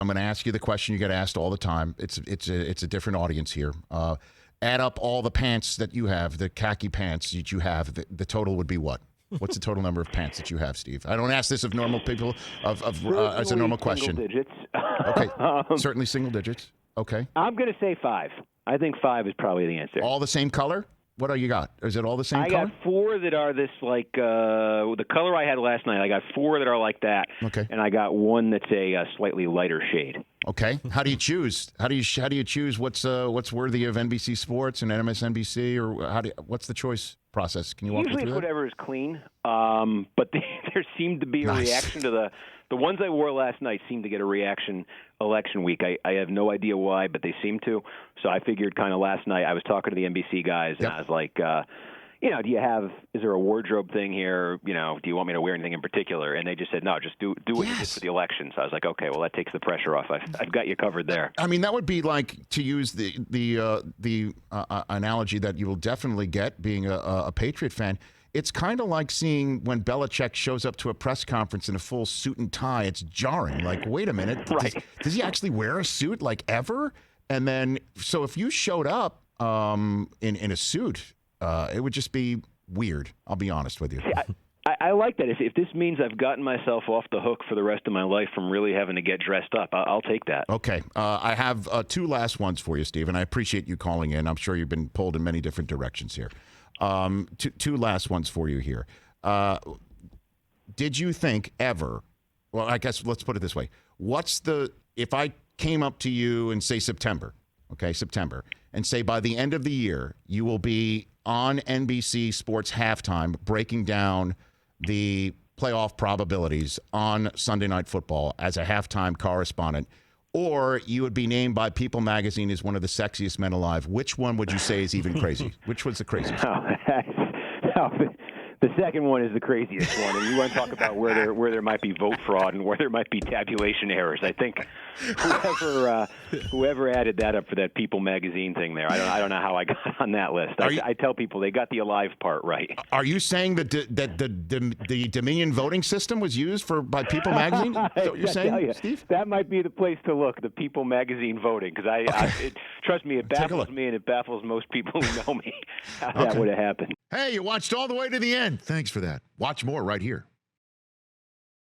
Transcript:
I'm going to ask you the question you get asked all the time. It's a different audience here. Add up all the pants that you have, the khaki pants that you have. The total would be what? What's the total number of pants that you have, Steve? I don't ask this of normal people as a normal question. Single digits. Okay, certainly single digits. Okay. I'm going to say 5. I think 5 is probably the answer. All the same color? What do you got? Is it all the same color? I got 4 that are this the color I had last night. I got 4 that are like that. Okay. And I got one that's a slightly lighter shade. Okay. How do you choose? How do you choose what's worthy of NBC Sports and MSNBC, or what's the choice process? Can you walk me through that? Usually whatever is clean. But there seemed to be a reaction to the ones I wore last night seemed to get a reaction election week. I have no idea why, but they seem to. So I figured kind of last night I was talking to the NBC guys, and I was like, is there a wardrobe thing here? Do you want me to wear anything in particular? And they just said, no, just do what you did for the election. So I was like, okay, well, that takes the pressure off. I've got you covered there. I mean, that would be like, to use the analogy that you will definitely get being a Patriot fan. It's kind of like seeing when Belichick shows up to a press conference in a full suit and tie. It's jarring. Like, wait a minute. Right. Does he actually wear a suit, like, ever? And then, so if you showed up in a suit, it would just be weird. I'll be honest with you. See, I like that. If this means I've gotten myself off the hook for the rest of my life from really having to get dressed up, I'll take that. Okay. I have 2 last ones for you, Steve, and I appreciate you calling in. I'm sure you've been pulled in many different directions here. 2 last ones for you here. Did you think ever, well, I guess let's put it this way. If I came up to you and say September, and say by the end of the year, you will be on NBC Sports Halftime breaking down the playoff probabilities on Sunday Night Football as a halftime correspondent, or you would be named by People Magazine as one of the sexiest men alive, which one would you say is even crazy? Which was the craziest? The second one is the craziest one, and you want to talk about where there might be vote fraud and where there might be tabulation errors. I think whoever added that up for that People magazine thing there, I don't know how I got on that list. I tell people they got the alive part right. Are you saying that the Dominion voting system was used by People magazine? Is that what you're saying, Steve? That might be the place to look, the People magazine voting, because trust me, it baffles me and it baffles most people who know me how that would have happened. Hey, you watched all the way to the end. Thanks for that. Watch more right here.